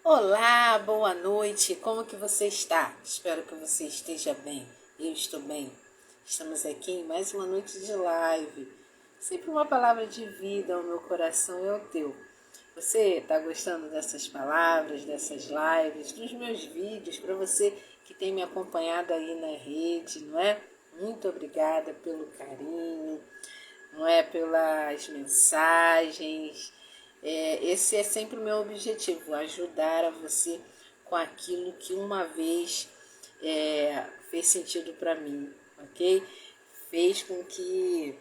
Olá, boa noite, como que você está? Espero que você esteja bem, eu estou bem. Estamos aqui em mais uma noite de live. Sempre uma palavra de vida ao meu coração e ao teu. Você está gostando dessas palavras, dessas lives, dos meus vídeos, para você que tem me acompanhado aí na rede, não é? Muito obrigada pelo carinho, não é? Pelas mensagens. Esse é sempre o meu objetivo, ajudar a você com aquilo que uma vez fez sentido para mim, ok? Fez com que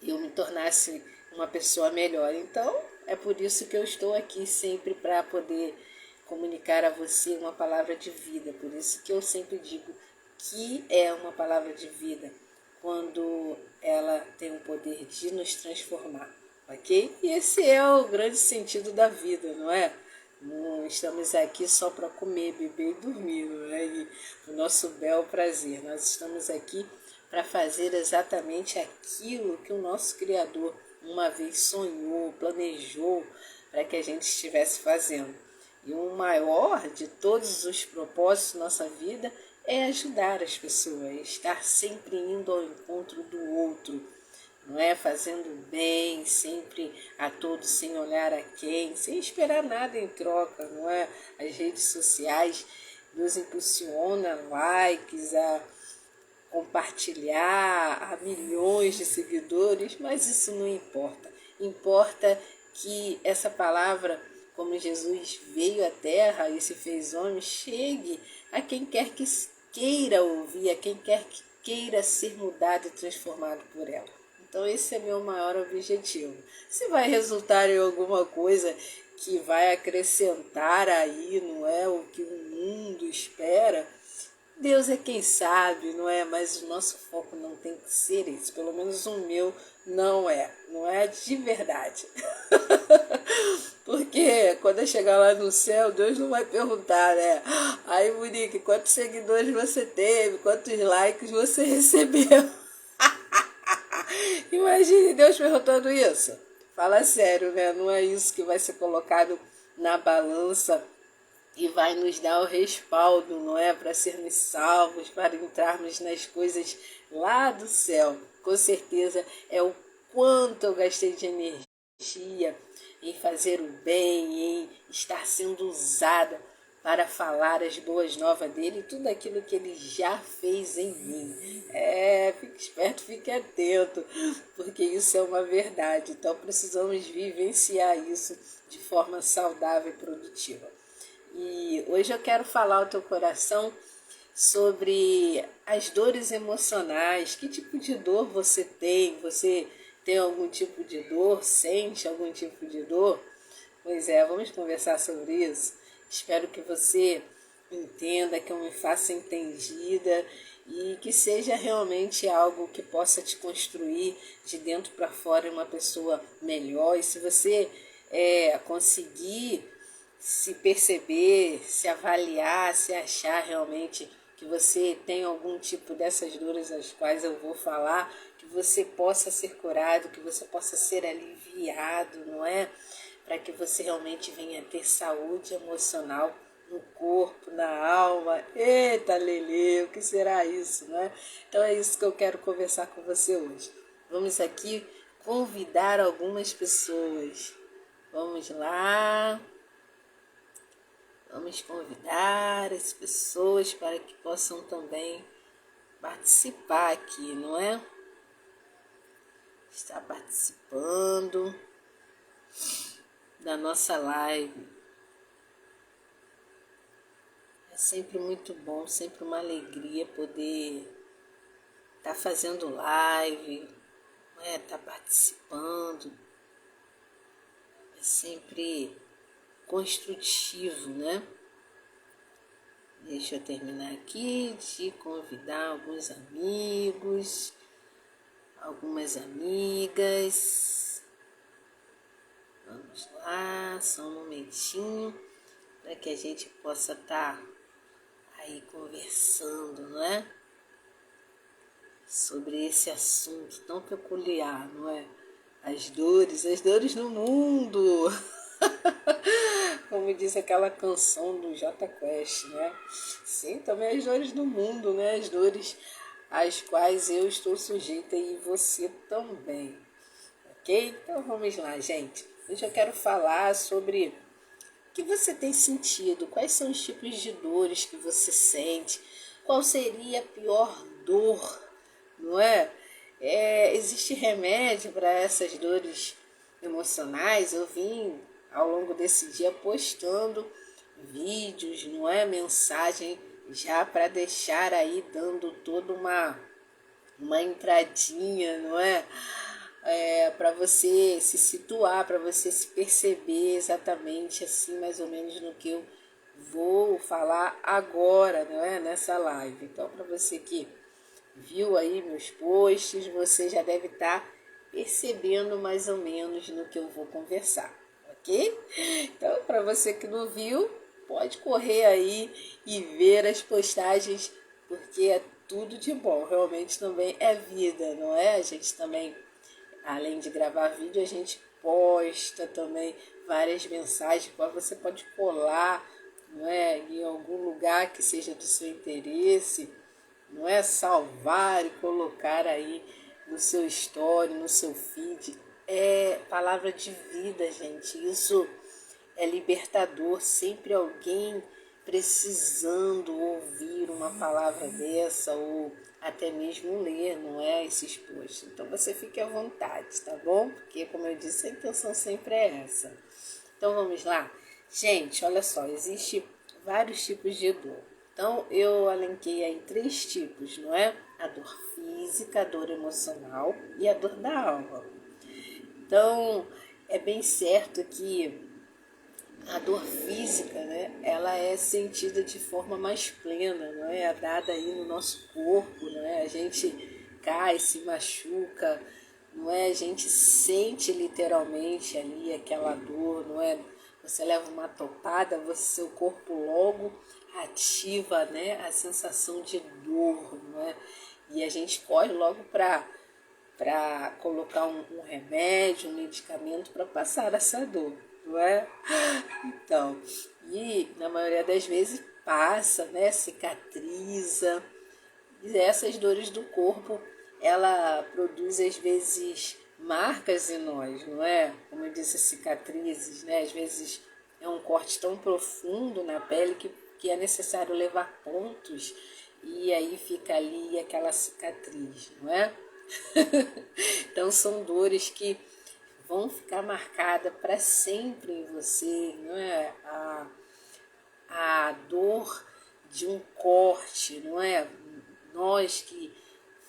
eu me tornasse uma pessoa melhor. Então, é por isso que eu estou aqui sempre para poder comunicar a você uma palavra de vida. Por isso que eu sempre digo que é uma palavra de vida quando ela tem o poder de nos transformar, ok? E esse é o grande sentido da vida, não é? Não estamos aqui só para comer, beber e dormir, não é? E o nosso bel prazer. Nós estamos aqui para fazer exatamente aquilo que o nosso Criador uma vez sonhou, planejou para que a gente estivesse fazendo. E o maior de todos os propósitos da nossa vida é ajudar as pessoas, estar sempre indo ao encontro do outro, não é? Fazendo bem sempre a todos, sem olhar a quem, sem esperar nada em troca, não é? As redes sociais nos impulsionam likes, a compartilhar a milhões de seguidores, mas isso não importa. Importa que essa palavra, como Jesus veio à terra e se fez homem, chegue a quem quer que queira ouvir, a quem quer que queira ser mudado e transformado por ela. Então esse é meu maior objetivo. Se vai resultar em alguma coisa que vai acrescentar aí, não é, o que o mundo espera, Deus é quem sabe, não é? Mas o nosso foco não tem que ser esse. Pelo menos o meu não é. Não é de verdade. Porque quando eu chegar lá no céu, Deus não vai perguntar, né? Aí, Monique, quantos seguidores você teve? Quantos likes você recebeu? Imagine Deus perguntando isso. Fala sério, né? Não é isso que vai ser colocado na balança e vai nos dar o respaldo, não é? Para sermos salvos, para entrarmos nas coisas lá do céu. Com certeza é o quanto eu gastei de energia em fazer o bem, em estar sendo usada para falar as boas novas dele e tudo aquilo que ele já fez em mim. Fique esperto, fique atento, porque isso é uma verdade. Então precisamos vivenciar isso de forma saudável e produtiva. E hoje eu quero falar ao teu coração sobre as dores emocionais. Que tipo de dor você tem? Você tem algum tipo de dor? Sente algum tipo de dor? Pois é, vamos conversar sobre isso. Espero que você entenda, que eu me faça entendida e que seja realmente algo que possa te construir de dentro para fora uma pessoa melhor. E se você conseguir se perceber, se avaliar, se achar realmente que você tem algum tipo dessas dores às quais eu vou falar, que você possa ser curado, que você possa ser aliviado, não é? Para que você realmente venha ter saúde emocional no corpo, na alma. Eita, Lele, o que será isso, né? Então é isso que eu quero conversar com você hoje. Vamos aqui convidar algumas pessoas. Vamos lá. Vamos convidar as pessoas para que possam também participar aqui, não é? Está participando da nossa live. É sempre muito bom, sempre uma alegria poder estar fazendo live, não é? Estar participando. É sempre construtivo, né? Deixa eu terminar aqui de convidar alguns amigos, algumas amigas. Vamos lá, só um momentinho para que a gente possa estar aí conversando, não é? Sobre esse assunto tão peculiar, não é? As dores no mundo. Como diz aquela canção do Jota Quest, né? Sim, também as dores do mundo, né? As dores às quais eu estou sujeita e você também, ok? Então vamos lá, gente. Hoje eu quero falar sobre o que você tem sentido, quais são os tipos de dores que você sente, qual seria a pior dor, não é? Existe remédio para essas dores emocionais? Eu vim ao longo desse dia postando vídeos, não é? Mensagem já para deixar aí dando toda uma entradinha, não é? Para você se situar, para você se perceber exatamente assim, mais ou menos no que eu vou falar agora, não é? Nessa live. Então, para você que viu aí meus posts, você já deve estar percebendo mais ou menos no que eu vou conversar, ok? Então, para você que não viu, pode correr aí e ver as postagens, porque é tudo de bom. Realmente também é vida, não é? A gente também, além de gravar vídeo, a gente posta também várias mensagens que você pode colar, não é? Em algum lugar que seja do seu interesse, não é? Salvar e colocar aí no seu story, no seu feed. É palavra de vida, gente. Isso é libertador. Sempre alguém precisando ouvir uma palavra dessa ou até mesmo ler, não é? Esses posts. Então você fique à vontade, tá bom? Porque, como eu disse, a intenção sempre é essa. Então vamos lá? Gente, olha só, existe vários tipos de dor. Então eu elenquei aí 3 tipos, não é? A dor física, a dor emocional e a dor da alma. Então é bem certo que a dor física, né, ela é sentida de forma mais plena, não é? É dada aí no nosso corpo, não é? A gente cai, se machuca, não é? A gente sente literalmente ali aquela dor, não é? Você leva uma topada, seu corpo logo ativa, né, a sensação de dor, não é? E a gente corre logo para colocar um remédio, um medicamento para passar essa dor, não é? Então, e na maioria das vezes passa, né? Cicatriza. E essas dores do corpo, ela produz às vezes marcas em nós, não é? Como eu disse, cicatrizes, né? Às vezes é um corte tão profundo na pele que é necessário levar pontos e aí fica ali aquela cicatriz, não é? Então são dores que vão ficar marcadas para sempre em você, não é? A dor de um corte, não é? Nós que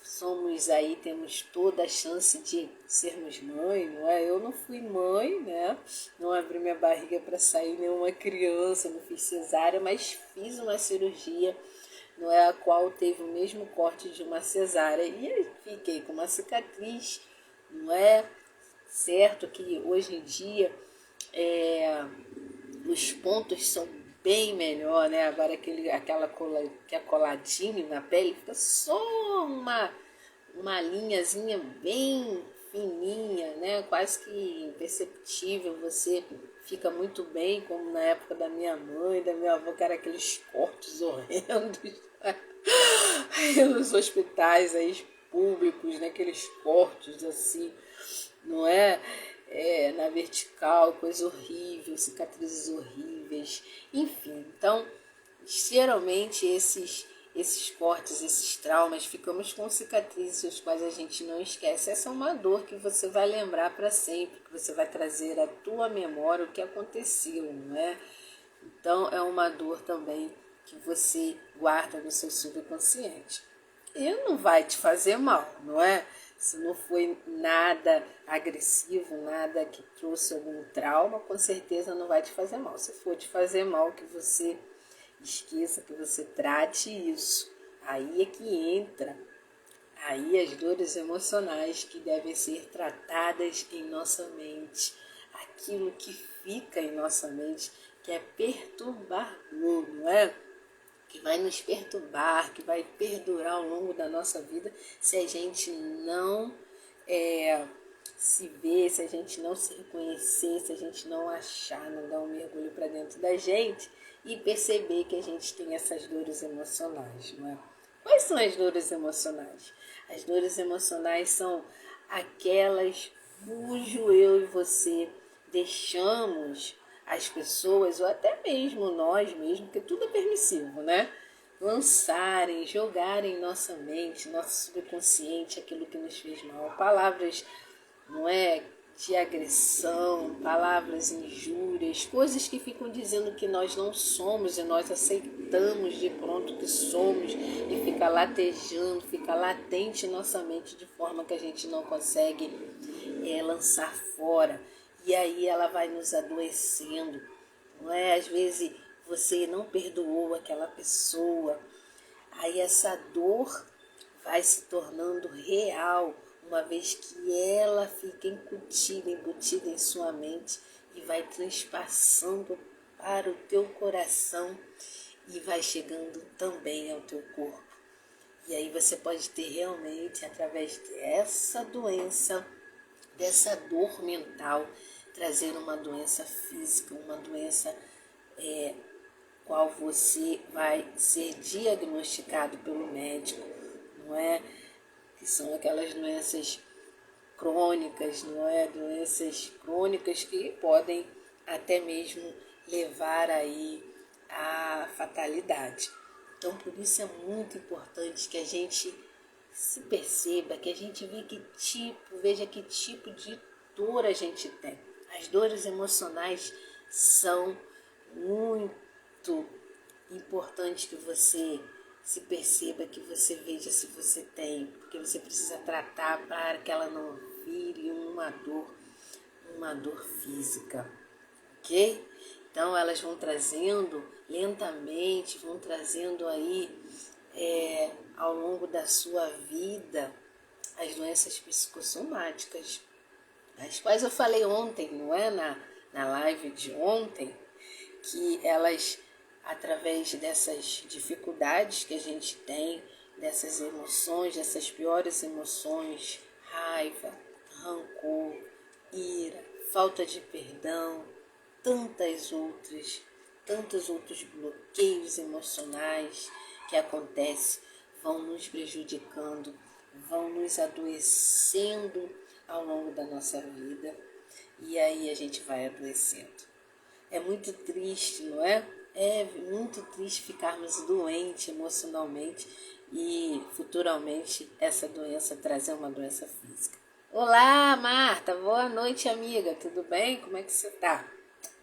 somos aí, temos toda a chance de sermos mãe, não é? Eu não fui mãe, né? Não abri minha barriga para sair nenhuma criança, não fiz cesárea, mas fiz uma cirurgia, não é? A qual teve o mesmo corte de uma cesárea e aí fiquei com uma cicatriz, não é? Certo que hoje em dia os pontos são bem melhor, né? Agora aquela cola que é coladinho na pele, fica só uma linhazinha bem fininha, né? Quase que imperceptível. Você fica muito bem, como na época da minha mãe, da minha avó, que era aqueles cortes horrendos. Aí nos hospitais aí, públicos, né? Aqueles cortes assim, não é? Na vertical, coisa horrível, cicatrizes horríveis, enfim. Então, geralmente esses cortes, esses traumas, ficamos com cicatrizes os quais a gente não esquece. Essa é uma dor que você vai lembrar para sempre, que você vai trazer à tua memória o que aconteceu, não é? Então, é uma dor também que você guarda no seu subconsciente. E não vai te fazer mal, não é? Se não foi nada agressivo, nada que trouxe algum trauma, com certeza não vai te fazer mal. Se for te fazer mal, que você esqueça, que você trate isso. Aí é que entra aí as dores emocionais que devem ser tratadas em nossa mente. Aquilo que fica em nossa mente, que é perturbador, não é? Que vai nos perturbar, que vai perdurar ao longo da nossa vida se a gente não se ver, se a gente não se reconhecer, se a gente não achar, não dar um mergulho para dentro da gente e perceber que a gente tem essas dores emocionais, não é? Quais são as dores emocionais? As dores emocionais são aquelas cujo eu e você deixamos as pessoas, ou até mesmo nós mesmos, porque tudo é permissivo, né? Lançarem, jogarem em nossa mente, nosso subconsciente, aquilo que nos fez mal. Palavras, não é, de agressão, palavras injúrias, coisas que ficam dizendo que nós não somos e nós aceitamos de pronto que somos e fica latejando, fica latente em nossa mente de forma que a gente não consegue lançar fora. E aí ela vai nos adoecendo, não é? Às vezes você não perdoou aquela pessoa, aí essa dor vai se tornando real, uma vez que ela fica embutida em sua mente e vai transpassando para o teu coração e vai chegando também ao teu corpo. E aí você pode ter realmente, através dessa doença, dessa dor mental, trazer uma doença física, uma doença qual você vai ser diagnosticado pelo médico, não é? Que são aquelas doenças crônicas, não é? Doenças crônicas que podem até mesmo levar aí à fatalidade. Então, por isso é muito importante que a gente se perceba, que a gente veja que tipo de dor a gente tem. As dores emocionais são muito importantes que você se perceba, que você veja se você tem, porque você precisa tratar para que ela não vire uma dor física, ok? Então elas vão trazendo lentamente, vão trazendo aí ao longo da sua vida as doenças psicossomáticas, as quais eu falei ontem, não é? Na live de ontem, que elas, através dessas dificuldades que a gente tem, dessas emoções, dessas piores emoções, raiva, rancor, ira, falta de perdão, tantos outros bloqueios emocionais que acontecem, vão nos prejudicando, vão nos adoecendo ao longo da nossa vida, e aí a gente vai adoecendo. É muito triste, não é? É muito triste ficarmos doentes emocionalmente e futuramente essa doença trazer uma doença física. Olá, Marta. Boa noite, amiga. Tudo bem? Como é que você tá?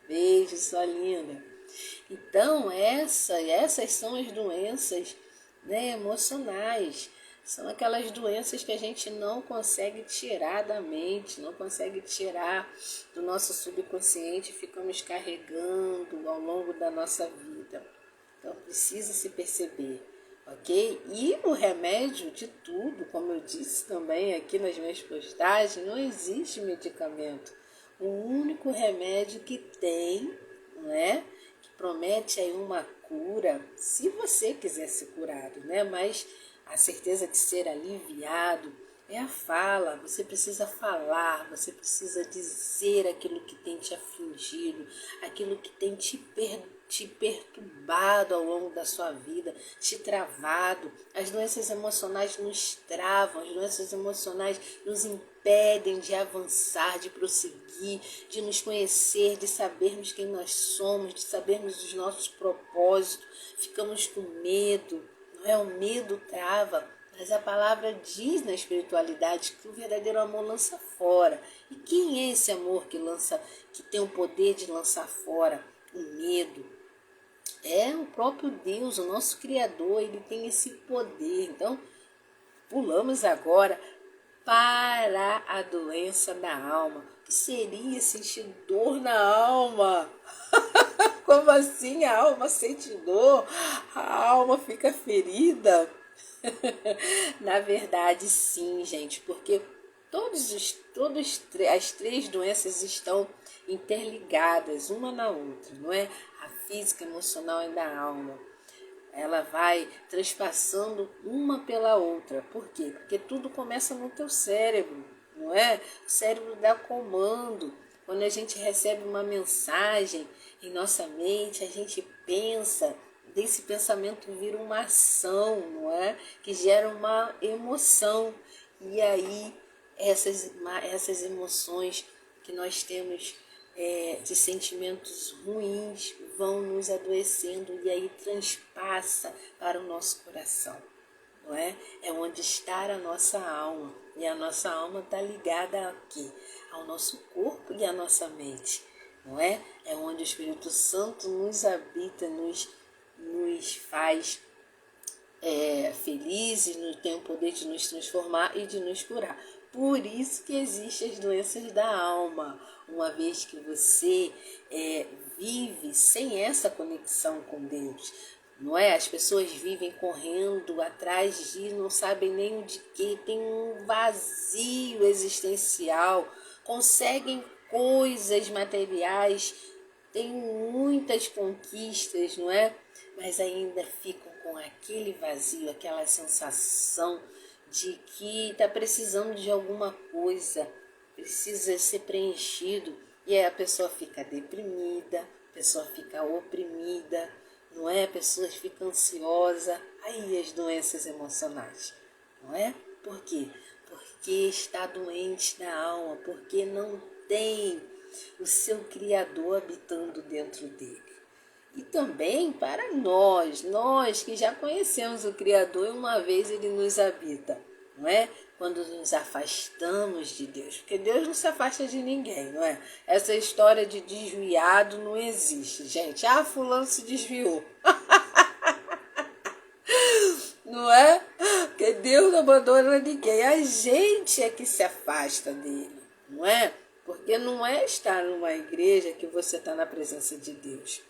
Beijo, sua linda. Então, essas são as doenças, né, emocionais. São aquelas doenças que a gente não consegue tirar da mente, não consegue tirar do nosso subconsciente, ficamos carregando ao longo da nossa vida. Então precisa se perceber, ok? E o remédio de tudo, como eu disse também aqui nas minhas postagens, não existe medicamento. O único remédio que tem, não é? Que promete aí uma cura, se você quiser ser curado, né? Mas a certeza de ser aliviado é a fala. Você precisa falar, você precisa dizer aquilo que tem te afligido, aquilo que tem te perturbado ao longo da sua vida, te travado. As doenças emocionais nos travam, as doenças emocionais nos impedem de avançar, de prosseguir, de nos conhecer, de sabermos quem nós somos, de sabermos os nossos propósitos. Ficamos com medo. O medo trava, mas a palavra diz na espiritualidade que o verdadeiro amor lança fora. E quem é esse amor que tem o poder de lançar fora o medo? É o próprio Deus, o nosso Criador, ele tem esse poder. Então, pulamos agora para a doença da alma. O que seria sentir dor na alma? Como assim a alma sente dor? A alma fica ferida? Na verdade, sim, gente, porque as três doenças estão interligadas uma na outra, não é? A física, a emocional e da alma. Ela vai transpassando uma pela outra. Por quê? Porque tudo começa no teu cérebro. não é? O cérebro dá comando. Quando a gente recebe uma mensagem em nossa mente, a gente pensa, desse pensamento vira uma ação, não é? Que gera uma emoção. E aí essas emoções que nós temos de sentimentos ruins vão nos adoecendo e aí transpassa para o nosso coração, não é? É onde está a nossa alma. E a nossa alma está ligada aqui, ao nosso corpo e à nossa mente, não é? É onde o Espírito Santo nos habita, nos faz felizes, tem o poder de nos transformar e de nos curar. Por isso que existem as doenças da alma, uma vez que você vive sem essa conexão com Deus. Não é? As pessoas vivem correndo atrás de não sabem nem o de que, tem um vazio existencial, conseguem coisas materiais, têm muitas conquistas, não é? Mas ainda ficam com aquele vazio, aquela sensação de que está precisando de alguma coisa, precisa ser preenchido. E aí a pessoa fica deprimida, a pessoa fica oprimida, não é? A pessoa fica ansiosa. Aí as doenças emocionais, não é? Por quê? Porque está doente na alma, porque não tem o seu Criador habitando dentro dele. E também para nós que já conhecemos o Criador e uma vez ele nos habita, não é? Quando nos afastamos de Deus, porque Deus não se afasta de ninguém, não é? Essa história de desviado não existe, gente. Ah, fulano se desviou. Não é? Porque Deus não abandona ninguém. A gente é que se afasta dele, não é? Porque não é estar numa igreja que você está na presença de Deus.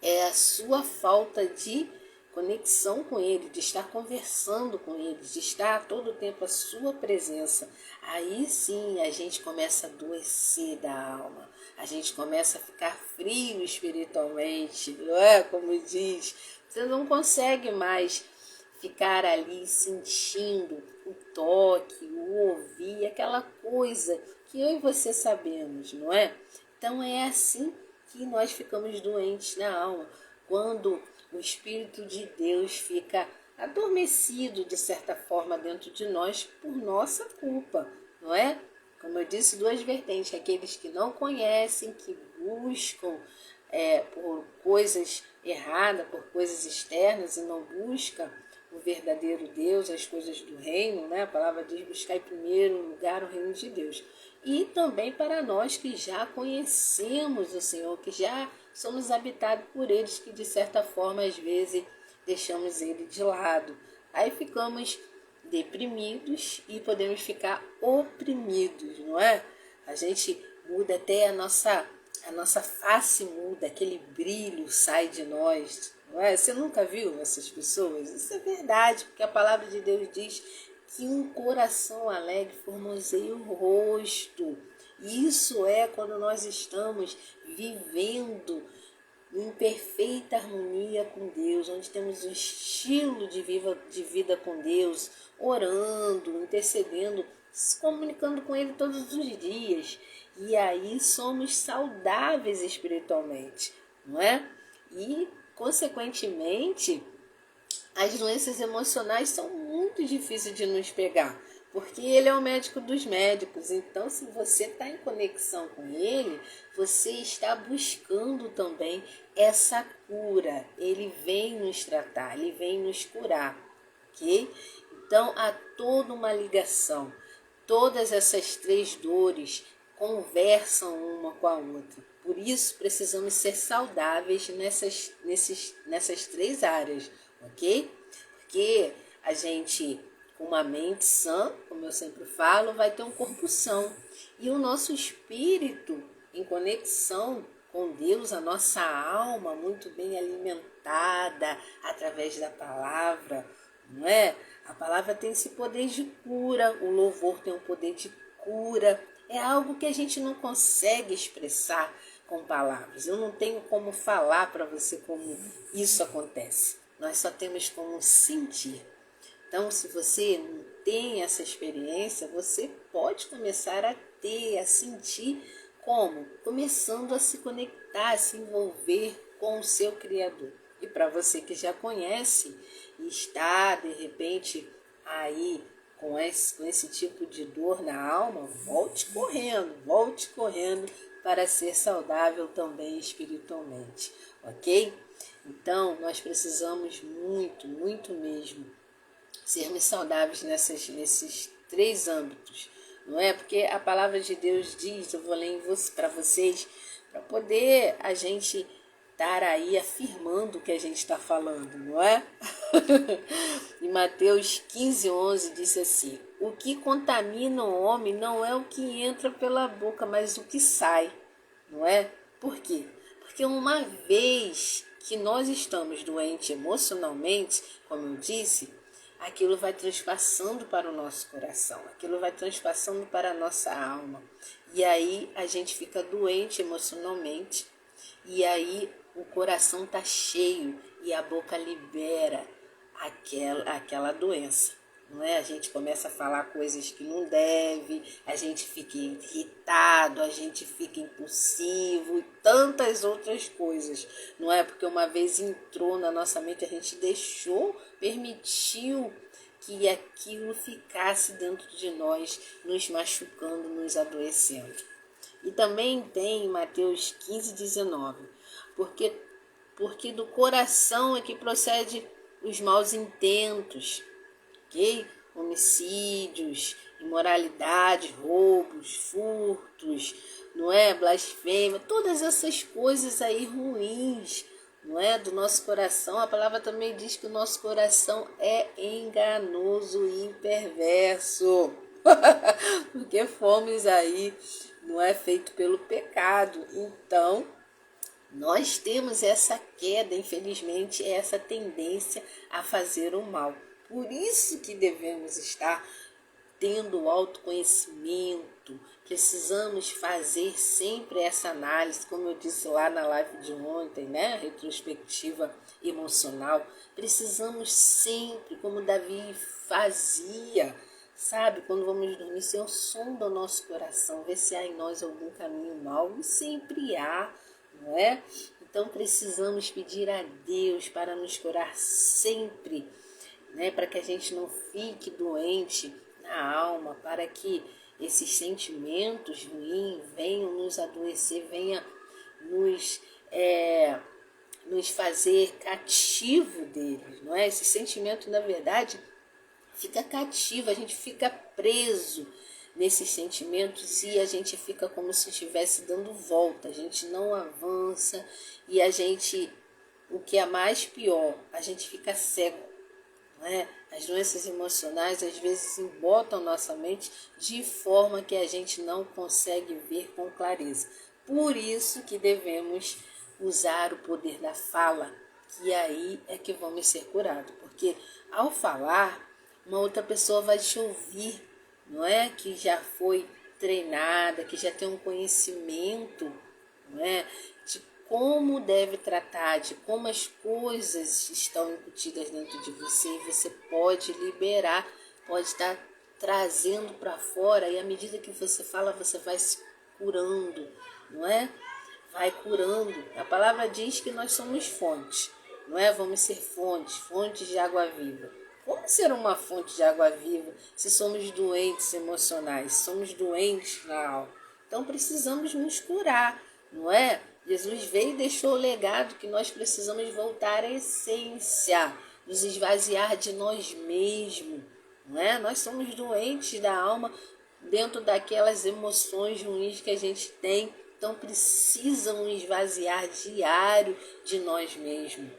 É a sua falta de conexão com Ele, de estar conversando com Ele, de estar todo o tempo a sua presença. Aí sim a gente começa a adoecer da alma, a gente começa a ficar frio espiritualmente, não é? Como diz, você não consegue mais ficar ali sentindo o toque, o ouvir, aquela coisa que eu e você sabemos, não é? Então é assim que nós ficamos doentes na alma, quando o Espírito de Deus fica adormecido de certa forma dentro de nós por nossa culpa, não é? Como eu disse, duas vertentes, aqueles que não conhecem, que buscam por coisas erradas, por coisas externas e não buscam o verdadeiro Deus, as coisas do reino, né? A palavra diz buscar em primeiro lugar o reino de Deus. E também para nós que já conhecemos o Senhor, que já somos habitados por eles, que de certa forma às vezes deixamos ele de lado. Aí ficamos deprimidos e podemos ficar oprimidos, não é? A gente muda até a nossa face muda, aquele brilho sai de nós, não é? Você nunca viu essas pessoas? Isso é verdade, porque a palavra de Deus diz que um coração alegre formoseia o rosto. Isso é quando nós estamos vivendo em perfeita harmonia com Deus, onde temos um estilo de vida com Deus, orando, intercedendo, se comunicando com Ele todos os dias. E aí somos saudáveis espiritualmente, não é? E, consequentemente, as doenças emocionais são muito difíceis de nos pegar, porque ele é o médico dos médicos. Então, se você está em conexão com ele, você está buscando também essa cura. Ele vem nos tratar, ele vem nos curar, ok? Então, há toda uma ligação. Todas essas três dores conversam uma com a outra. Por isso, precisamos ser saudáveis nessas três áreas, ok? Porque a gente, com uma mente sã, como eu sempre falo, vai ter um corpo são. E o nosso espírito, em conexão com Deus, a nossa alma muito bem alimentada através da palavra, não é? A palavra tem esse poder de cura, o louvor tem um poder de cura. É algo que a gente não consegue expressar com palavras. Eu não tenho como falar para você como isso acontece. Nós só temos como sentir. Então, se você tem essa experiência, você pode começar a ter, a sentir como? Começando a se conectar, a se envolver com o seu Criador. E para você que já conhece e está, de repente, aí com esse tipo de dor na alma, volte correndo para ser saudável também espiritualmente, ok? Então, nós precisamos muito mesmo sermos saudáveis nesses 3 âmbitos, não é? Porque a palavra de Deus diz, eu vou ler para vocês, para poder a gente estar aí afirmando o que a gente está falando, não é? Em Mateus 15:11 diz assim: o que contamina o homem não é o que entra pela boca, mas o que sai, não é? Por quê? Porque uma vez que nós estamos doentes emocionalmente, como eu disse, aquilo vai transpassando para o nosso coração, aquilo vai transpassando para a nossa alma. E aí a gente fica doente emocionalmente, e aí o coração está cheio e a boca libera aquela doença. Não é? A gente começa a falar coisas que não deve, a gente fica irritado, a gente fica impulsivo e tantas outras coisas. Não é? Porque uma vez entrou na nossa mente, a gente permitiu que aquilo ficasse dentro de nós, nos machucando, nos adoecendo. E também tem em Mateus 15:19, porque do coração é que procede os maus intentos, ok? Homicídios, imoralidade, roubos, furtos, não é? Blasfêmia, todas essas coisas aí ruins, não é? Do nosso coração. A palavra também diz que o nosso coração é enganoso e perverso. Porque fomos aí, não é, feito pelo pecado. Então, nós temos essa queda, infelizmente, essa tendência a fazer o mal. Por isso que devemos estar tendo autoconhecimento, precisamos fazer sempre essa análise, como eu disse lá na live de ontem, né? Retrospectiva emocional. Precisamos sempre, como Davi fazia, sabe? Quando vamos dormir, Senhor, sonda o nosso coração, vê se há em nós algum caminho mau, e sempre há, não é? Então precisamos pedir a Deus para nos curar sempre, né? Para que a gente não fique doente na alma, para que esses sentimentos ruins venham nos adoecer, venham nos fazer cativo deles, não é? Esse sentimento, na verdade, fica cativo, a gente fica preso nesses sentimentos e a gente fica como se estivesse dando volta, a gente não avança e o que é mais pior, a gente fica cego. As doenças emocionais às vezes embotam nossa mente de forma que a gente não consegue ver com clareza. Por isso que devemos usar o poder da fala, que aí é que vamos ser curados. Porque ao falar, uma outra pessoa vai te ouvir, não é? Que já foi treinada, que já tem um conhecimento, não é? De como deve tratar, de como as coisas estão incutidas dentro de você, e você pode liberar, pode estar trazendo para fora, e à medida que você fala, você vai se curando, não é? Vai curando. A palavra diz que nós somos fontes, não é? Vamos ser fontes de água viva. Como ser uma fonte de água viva se somos doentes emocionais, somos doentes na alma? Então precisamos nos curar, não é? Jesus veio e deixou o legado que nós precisamos voltar à essência, nos esvaziar de nós mesmos, não é? Nós somos doentes da alma dentro daquelas emoções ruins que a gente tem, então precisam esvaziar diário de nós mesmos.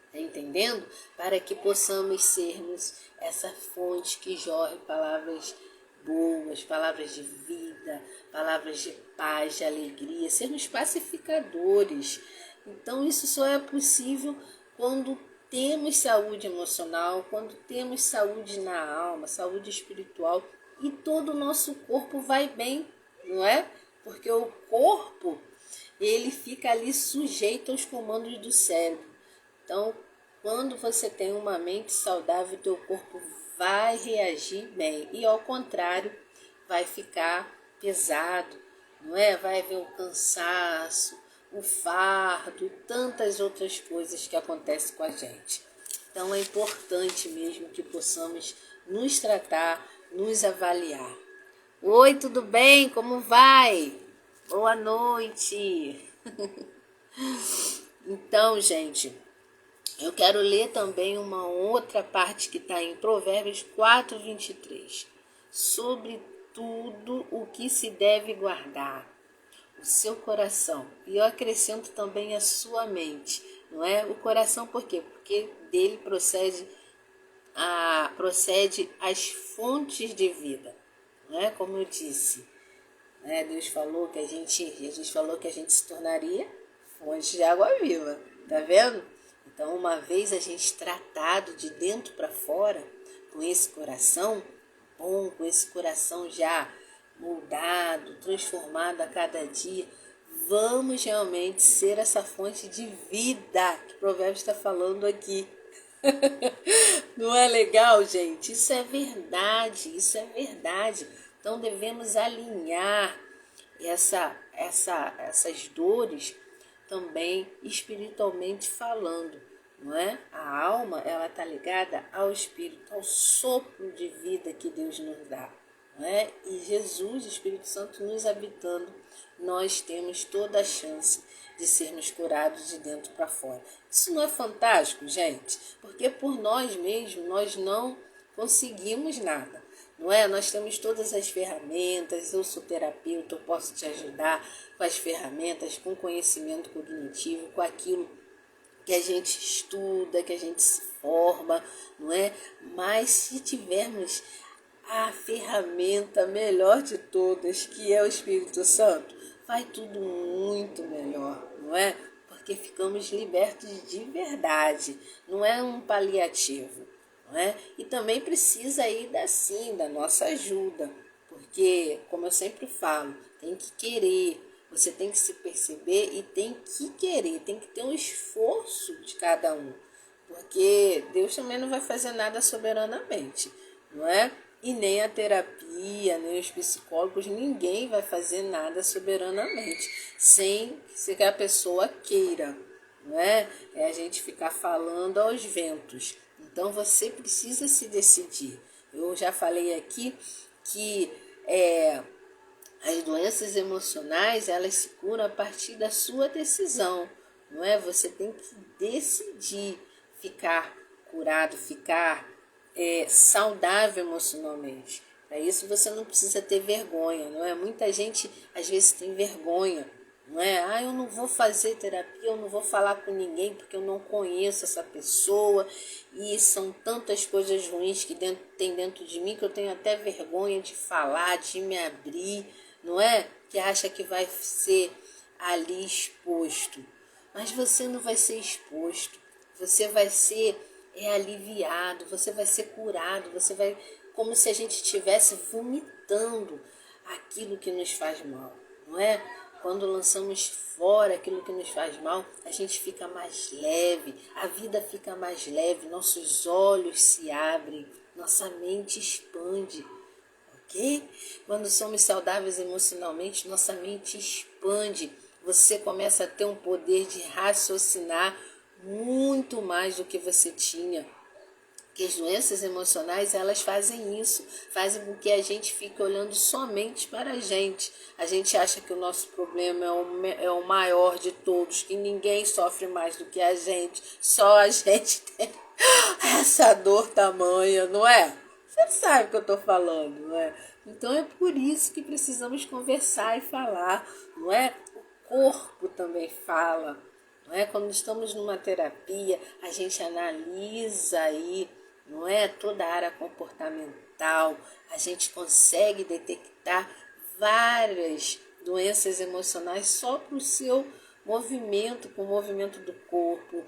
Está entendendo? Para que possamos sermos essa fonte que jorre palavras boas, palavras de vida, palavras de paz, de alegria, sermos pacificadores. Então isso só é possível quando temos saúde emocional, quando temos saúde na alma, saúde espiritual e todo o nosso corpo vai bem, não é? Porque o corpo, ele fica ali sujeito aos comandos do cérebro. Então, quando você tem uma mente saudável, teu corpo vai reagir bem. E ao contrário, vai ficar pesado, não é? Vai haver o cansaço, o fardo, tantas outras coisas que acontecem com a gente. Então é importante mesmo que possamos nos tratar, nos avaliar. Oi, tudo bem? Como vai? Boa noite! Então, gente, eu quero ler também uma outra parte que está em Provérbios 4:23. Sobre tudo o que se deve guardar, o seu coração. E eu acrescento também a sua mente, não é? O coração por quê? Porque dele procede as fontes de vida, não é? Como eu disse, né? Jesus falou que a gente se tornaria fonte de água viva, tá vendo? Então, uma vez a gente tratado de dentro para fora, com esse coração bom, com esse coração já moldado, transformado a cada dia, vamos realmente ser essa fonte de vida que o Provérbios está falando aqui. Não é legal, gente? Isso é verdade, isso é verdade. Então devemos alinhar essas dores também espiritualmente falando, não é? A alma, ela está ligada ao espírito, ao sopro de vida que Deus nos dá, não é? E Jesus, o Espírito Santo, nos habitando, nós temos toda a chance de sermos curados de dentro para fora. Isso não é fantástico, gente? Porque por nós mesmos nós não conseguimos nada, não é? Nós temos todas as ferramentas, eu sou terapeuta, eu posso te ajudar com as ferramentas, com conhecimento cognitivo, com aquilo que a gente estuda, que a gente se forma, não é? Mas se tivermos a ferramenta melhor de todas, que é o Espírito Santo, vai tudo muito melhor, não é? Porque ficamos libertos de verdade, não é um paliativo, não é? E também precisa aí da nossa ajuda, porque, como eu sempre falo, tem que querer, você tem que se perceber e tem que querer, tem que ter um esforço de cada um, porque Deus também não vai fazer nada soberanamente, não é? E nem a terapia, nem os psicólogos, ninguém vai fazer nada soberanamente, sem que a pessoa queira, não é? É a gente ficar falando aos ventos. Então você precisa se decidir. Eu já falei aqui que as doenças emocionais, elas se curam a partir da sua decisão, não é? Você tem que decidir ficar curado, ficar saudável emocionalmente. Para isso você não precisa ter vergonha, não é? Muita gente às vezes tem vergonha, não é? Ah, eu não vou fazer terapia, eu não vou falar com ninguém porque eu não conheço essa pessoa e são tantas coisas ruins que tem dentro de mim que eu tenho até vergonha de falar, de me abrir, não é? Que acha que vai ser ali exposto. Mas você não vai ser exposto, você vai ser aliviado, você vai ser curado, você vai, como se a gente estivesse vomitando aquilo que nos faz mal, não é? Quando lançamos fora aquilo que nos faz mal, a gente fica mais leve, a vida fica mais leve, nossos olhos se abrem, nossa mente expande, ok? Quando somos saudáveis emocionalmente, nossa mente expande, você começa a ter um poder de raciocinar muito mais do que você tinha. Porque as doenças emocionais, elas fazem isso, fazem com que a gente fique olhando somente para a gente. A gente acha que o nosso problema é o maior de todos, que ninguém sofre mais do que a gente, só a gente tem essa dor tamanha, não é? Você sabe o que eu estou falando, não é? Então é por isso que precisamos conversar e falar, não é? O corpo também fala, não é? Quando estamos numa terapia, a gente analisa aí, não é? Toda a área comportamental, a gente consegue detectar várias doenças emocionais só para o seu movimento, com o movimento do corpo,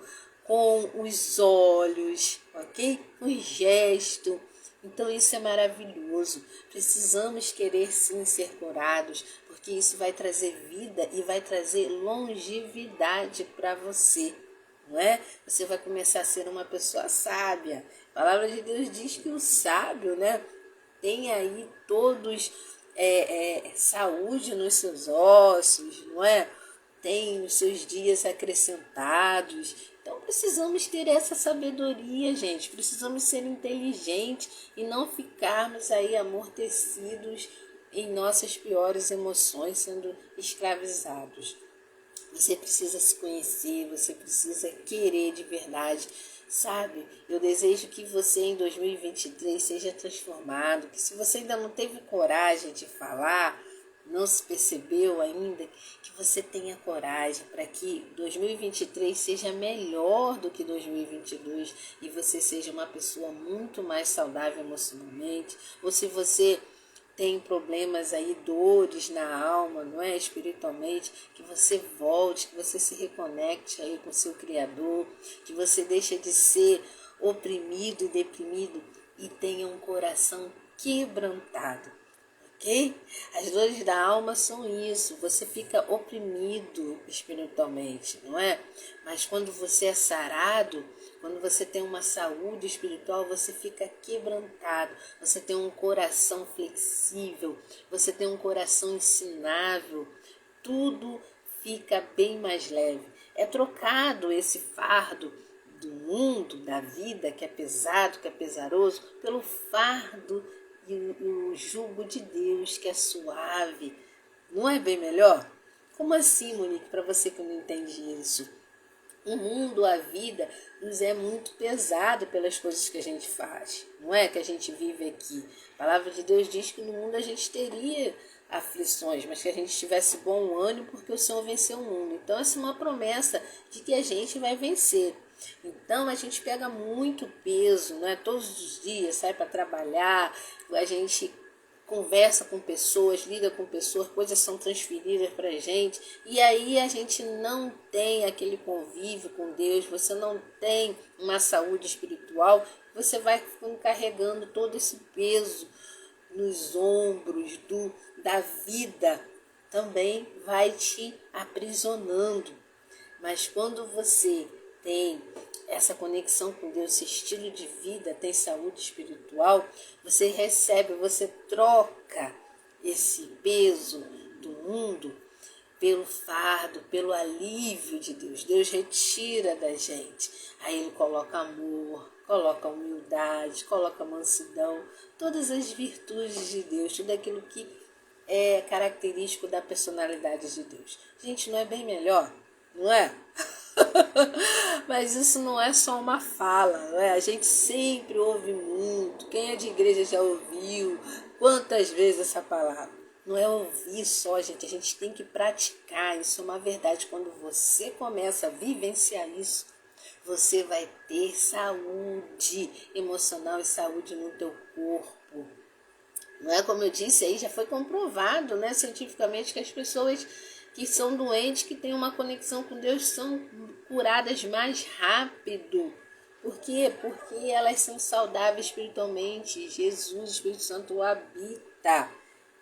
com os olhos, ok? Com o gesto. Então isso é maravilhoso. Precisamos querer sim ser curados, porque isso vai trazer vida e vai trazer longevidade para você, não é? Você vai começar a ser uma pessoa sábia. A palavra de Deus diz que o sábio, né, tem aí todos saúde nos seus ossos, não é? Tem os seus dias acrescentados. Então precisamos ter essa sabedoria, gente. Precisamos ser inteligentes e não ficarmos aí amortecidos em nossas piores emoções, sendo escravizados. Você precisa se conhecer, você precisa querer de verdade, sabe? Eu desejo que você em 2023 seja transformado, que se você ainda não teve coragem de falar, não se percebeu ainda, que você tenha coragem para que 2023 seja melhor do que 2022 e você seja uma pessoa muito mais saudável emocionalmente. Ou se você tem problemas aí, dores na alma, não é? Espiritualmente, que você volte, que você se reconecte aí com o seu Criador, que você deixe de ser oprimido e deprimido e tenha um coração quebrantado, ok? As dores da alma são isso, você fica oprimido espiritualmente, não é? Mas quando você é sarado, quando você tem uma saúde espiritual, você fica quebrantado, você tem um coração flexível, você tem um coração ensinável, tudo fica bem mais leve. É trocado esse fardo do mundo, da vida, que é pesado, que é pesaroso, pelo fardo e o jugo de Deus, que é suave. Não é bem melhor? Como assim, Monique, para você que não entende isso? O mundo, a vida, nos é muito pesado pelas coisas que a gente faz. Não é que a gente vive aqui. A palavra de Deus diz que no mundo a gente teria aflições, mas que a gente tivesse bom ânimo porque o Senhor venceu o mundo. Então essa é uma promessa de que a gente vai vencer. Então a gente pega muito peso, não é? Todos os dias sai para trabalhar, a gente conversa com pessoas, liga com pessoas, coisas são transferidas para a gente, e aí a gente não tem aquele convívio com Deus, você não tem uma saúde espiritual, você vai carregando todo esse peso nos ombros da vida, também vai te aprisionando. Mas quando você tem essa conexão com Deus, esse estilo de vida, tem saúde espiritual, você recebe, você troca esse peso do mundo pelo fardo, pelo alívio de Deus. Deus retira da gente. Aí Ele coloca amor, coloca humildade, coloca mansidão, todas as virtudes de Deus, tudo aquilo que é característico da personalidade de Deus. Gente, não é bem melhor? Não é? Mas isso não é só uma fala, não é? A gente sempre ouve muito. Quem é de igreja já ouviu quantas vezes essa palavra? Não é ouvir só, gente. A gente tem que praticar. Isso é uma verdade. Quando você começa a vivenciar isso, você vai ter saúde emocional e saúde no teu corpo. Não é, como eu disse aí, já foi comprovado, né, cientificamente, que as pessoas que são doentes, que têm uma conexão com Deus, são curadas mais rápido. Por quê? Porque elas são saudáveis espiritualmente. Jesus, o Espírito Santo, habita.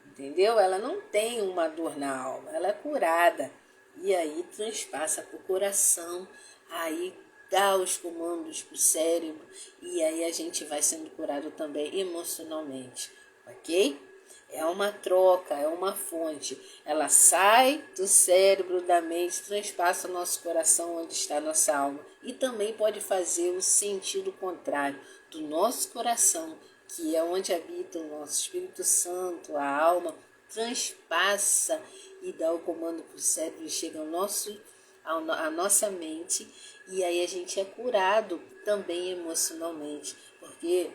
Entendeu? Ela não tem uma dor na alma, ela é curada. E aí transpassa para o coração, aí dá os comandos para o cérebro, e aí a gente vai sendo curado também emocionalmente, ok? É uma troca, é uma fonte. Ela sai do cérebro, da mente, transpassa o nosso coração, onde está a nossa alma. E também pode fazer o sentido contrário do nosso coração, que é onde habita o nosso Espírito Santo, a alma, transpassa e dá o comando para o cérebro e chega à nossa mente. E aí a gente é curado também emocionalmente, porque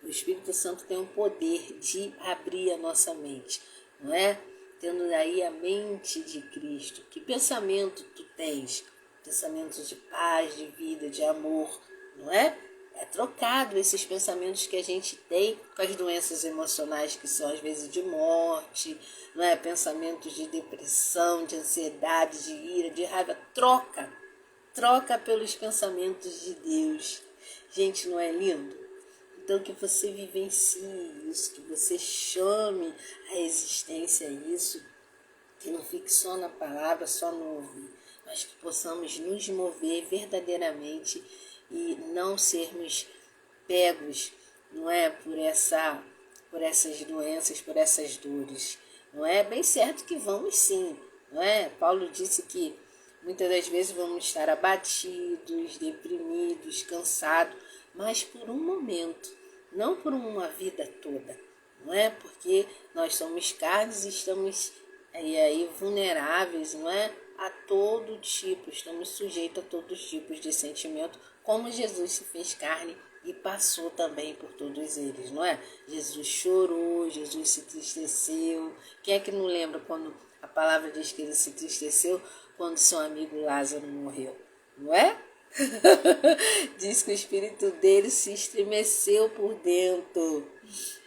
o Espírito Santo tem o poder de abrir a nossa mente, não é? Tendo aí a mente de Cristo. Que pensamento tu tens? Pensamentos de paz, de vida, de amor, não é? É trocado esses pensamentos que a gente tem com as doenças emocionais, que são às vezes de morte, não é? Pensamentos de depressão, de ansiedade, de ira, de raiva. Troca pelos pensamentos de Deus. Gente, não é lindo? Então, que você vivencie isso, que você chame a existência isso, que não fique só na palavra, só no ouvir, mas que possamos nos mover verdadeiramente e não sermos pegos, não é, por essas doenças, por essas dores. Não é bem certo que vamos sim, não é? Paulo disse que muitas das vezes vamos estar abatidos, deprimidos, cansados, mas por um momento, não por uma vida toda, não é? Porque nós somos carnes e estamos aí vulneráveis, não é? A todo tipo, estamos sujeitos a todos os tipos de sentimento, como Jesus se fez carne e passou também por todos eles, não é? Jesus chorou, Jesus se entristeceu. Quem é que não lembra quando a palavra diz que ele se entristeceu quando seu amigo Lázaro morreu, não é? Diz que o espírito dele se estremeceu por dentro,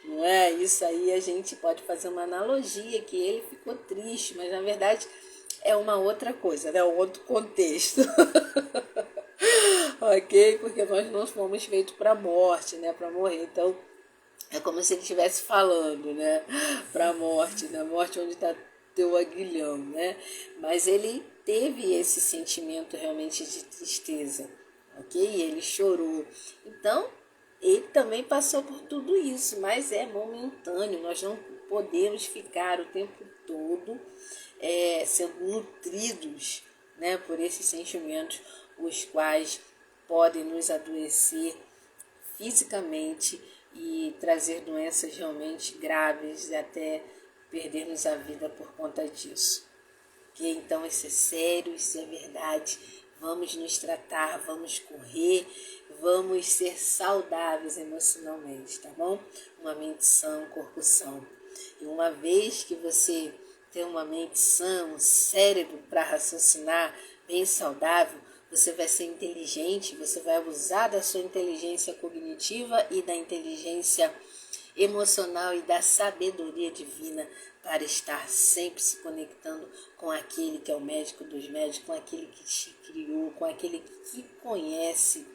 não é? Isso aí a gente pode fazer uma analogia que ele ficou triste, mas na verdade é uma outra coisa, né? Um outro contexto. Ok? Porque nós não fomos feitos para a morte, né? Para morrer. Então, é como se ele estivesse falando, né? Para a morte, na morte onde está teu aguilhão, né? Mas ele teve esse sentimento realmente de tristeza, ok? Ele chorou. Então, ele também passou por tudo isso, mas é momentâneo. Nós não podemos ficar o tempo todo sendo nutridos, né, por esses sentimentos, os quais podem nos adoecer fisicamente e trazer doenças realmente graves e até perdermos a vida por conta disso. Que então isso é sério, isso é verdade. Vamos nos tratar, vamos correr, vamos ser saudáveis emocionalmente, tá bom? Uma mente sã, um corpo são. E uma vez que você tem uma mente sã, um cérebro para raciocinar bem saudável, você vai ser inteligente, você vai usar da sua inteligência cognitiva e da inteligência emocional e da sabedoria divina para estar sempre se conectando com aquele que é o médico dos médicos, com aquele que te criou, com aquele que conhece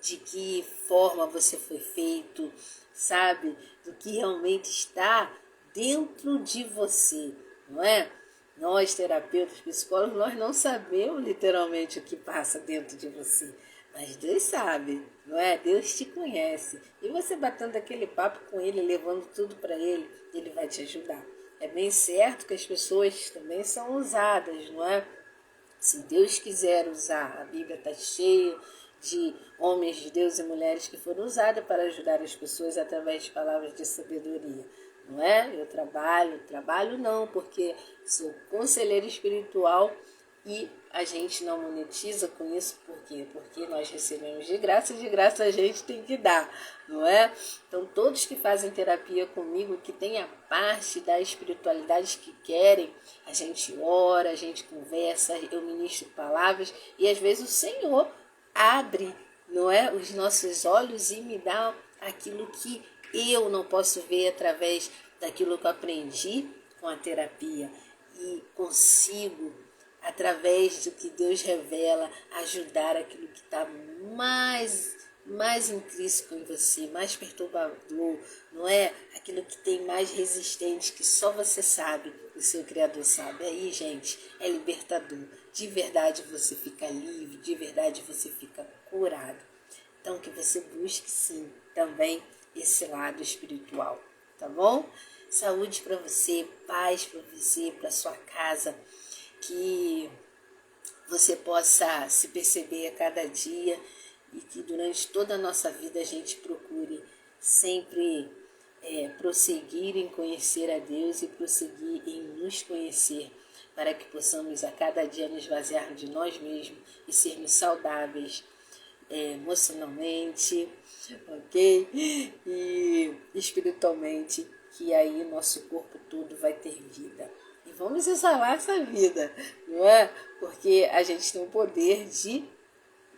de que forma você foi feito, sabe? Do que realmente está dentro de você, não é? Nós, terapeutas, psicólogos, nós não sabemos literalmente o que passa dentro de você. Mas Deus sabe, não é? Deus te conhece. E você batendo aquele papo com Ele, levando tudo para Ele, Ele vai te ajudar. É bem certo que as pessoas também são usadas, não é? Se Deus quiser usar, a Bíblia está cheia de homens de Deus e mulheres que foram usados para ajudar as pessoas através de palavras de sabedoria. Não é? Eu trabalho não, porque sou conselheira espiritual e a gente não monetiza com isso, por quê? Porque nós recebemos de graça a gente tem que dar, não é? Então, todos que fazem terapia comigo, que tem a parte da espiritualidade que querem, a gente ora, a gente conversa, eu ministro palavras e às vezes o Senhor abre, não é, os nossos olhos e me dá aquilo que eu não posso ver através daquilo que eu aprendi com a terapia e consigo, através do que Deus revela, ajudar aquilo que está mais intrínseco em você, mais perturbador, não é? Aquilo que tem mais resistente, que só você sabe, o seu Criador sabe. Aí, gente, é libertador. De verdade você fica livre, de verdade você fica curado. Então, que você busque, sim, também esse lado espiritual, tá bom? Saúde para você, paz para você, para sua casa, que você possa se perceber a cada dia e que durante toda a nossa vida a gente procure sempre prosseguir em conhecer a Deus e prosseguir em nos conhecer, para que possamos a cada dia nos esvaziar de nós mesmos e sermos saudáveis emocionalmente, ok? E espiritualmente, que aí nosso corpo todo vai ter vida. E vamos exalar essa vida, não é? Porque a gente tem o poder de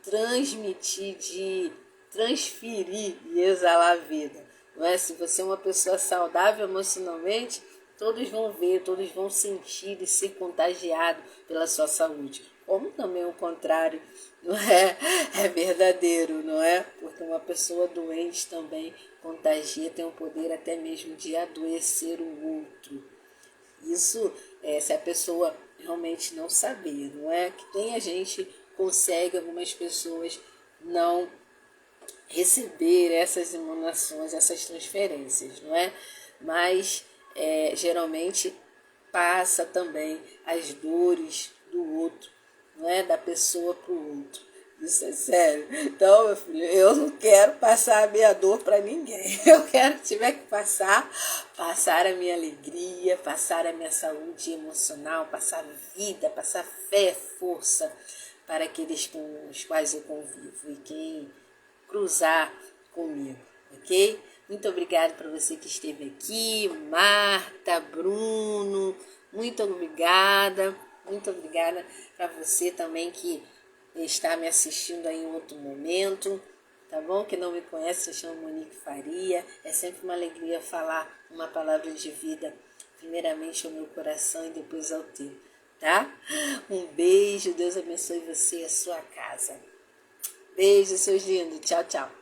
transmitir, de transferir e exalar a vida. Não é? Se você é uma pessoa saudável emocionalmente, todos vão ver, todos vão sentir e ser contagiados pela sua saúde. Como também o contrário, não é? É verdadeiro, não é? Porque uma pessoa doente também contagia, tem o poder até mesmo de adoecer o outro. Isso, se a pessoa realmente não saber, não é? Que nem a gente consegue, algumas pessoas não receber essas emanações, essas transferências, não é? Mas geralmente passa também as dores do outro, não é? Da pessoa para o outro. Isso é sério. Então, meu filho, eu não quero passar a minha dor para ninguém. Eu quero, tiver que passar a minha alegria, passar a minha saúde emocional, passar vida, passar fé, força para aqueles com os quais eu convivo e quem cruzar comigo, ok? Muito obrigada para você que esteve aqui, Marta, Bruno, muito obrigada para você também que está me assistindo aí em outro momento, tá bom? Que não me conhece, eu chamo Monique Faria, é sempre uma alegria falar uma palavra de vida, primeiramente ao meu coração e depois ao teu, tá? Um beijo, Deus abençoe você e a sua casa. Beijo, seus lindos. Tchau, tchau.